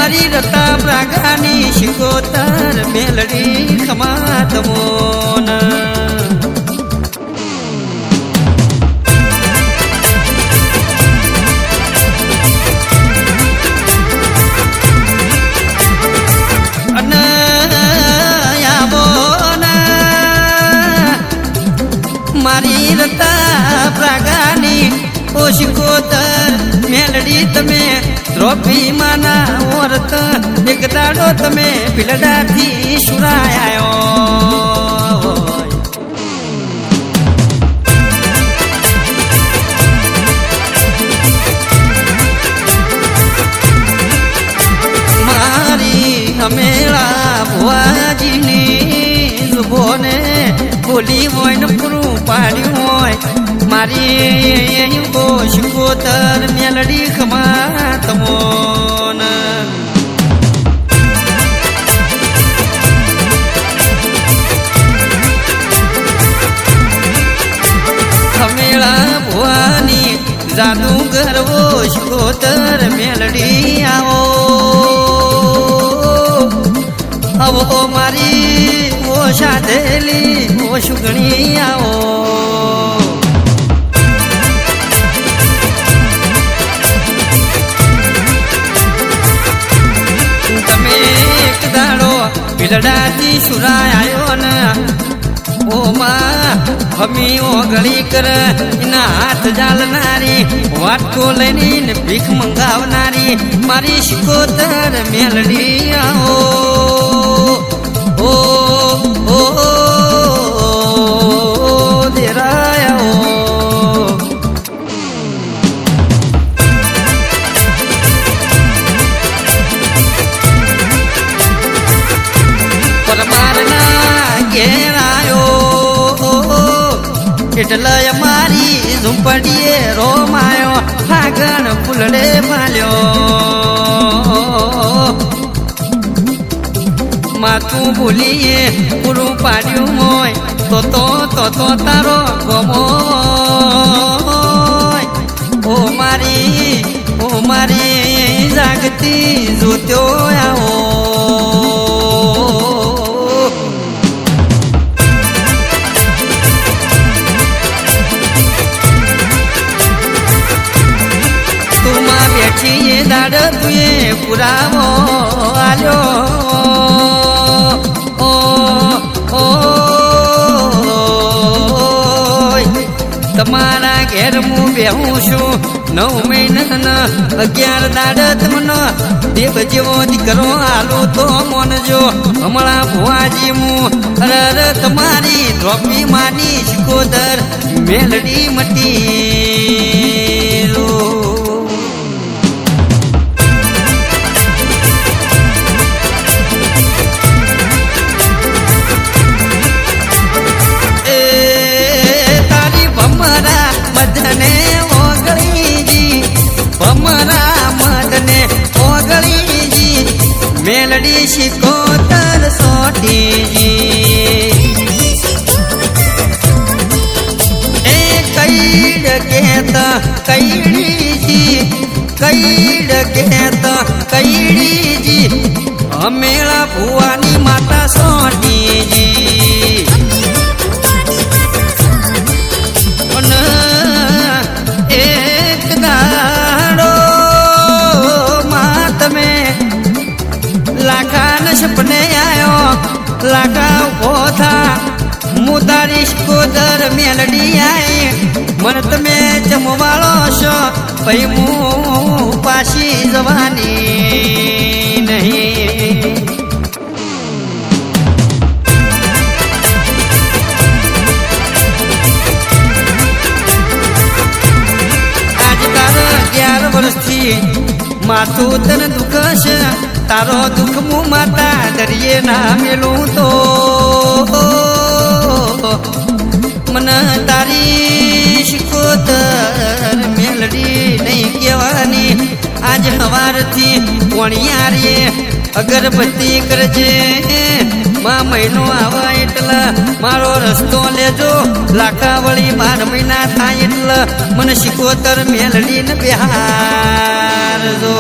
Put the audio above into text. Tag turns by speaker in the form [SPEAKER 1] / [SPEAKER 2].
[SPEAKER 1] મારી રતા પ્રાગાની શિકોતર મેલડી ખમાતમોન મારી રતા પ્રાગાની ઓ શિકોતર મેલડી તમે દ્રોપી માના ઓરત એક દાડો તમે ભીલડાથી સુરાયો મારી હમેળા ભુવાજીની જુબોને બોલી હોય ને પૂરું પાડ્યું હોય મારી શિકોતર મેલડી ખમાતમોન ખમેળા ભુવાની જાદુગર વો શિકોતર મેલડી આવો આવો મારી ઓ સાધેલી ઓ સુગણી આવો તમે એક દાડો ભીલડાથી સુરાયો ને ઓ માં હમી ઓગળી કર એના હાથ જાલનારી વાટકો લઈને ભીખ મંગાવનારી મારી શિકોતર મેલડી આવો ઓ ઓ દેરાયો પરમારના ઘેરાયો એટલે મારી ઝુંપડીએ રોમાયો ફાગણ ફૂલડે માલ્યો માતું ભૂલીએ પૂરું પાડ્યું હોય તો તારો ગમો ઓ મારી જાગતી જોત્યો આવો તુમાં બેઠીએ દાડ તુએ પુરાવો આલ્યો તમારા ઘેર હું બેહું છું 9 મહિના 11 દાડ તમને દેવ જેવો દીકરો આલો તો મોનજો હમણાં ભુવાજી હું અરે તમારી દ્રોપી માની શિકોતર મેલડી મટી મેલડી શિકોતર સોટીજી એ કઈડ કેતા કઈડીજી કઈડ કેતા કઈડીજી હમેળા ભુવાની માતા સોટીજી એક દાડો માં તમે લાખા ન સપને આયો લાખા ઉભો થા હું તારી શિકોતર મેલડી આઈ મન તમે જમવાળો છો પછી હું પાછી જવાની નહીં આજ તારા 11 વર્ષથી માથું તને દુઃખ છે તારો દુઃખ મું માતા દરિયે ના મેલું તો મને તારી શિકોતર મેલડી નહીં કહેવાની આજ સવારથી પોણિયારીએ અગરબત્તી કરજે માં મહિનો આવે એટલે મારો રસ્તો લેજો લાખા વળી 12 મહિના થાય એટલે મને શિકોતર મેલડીને બિહારજો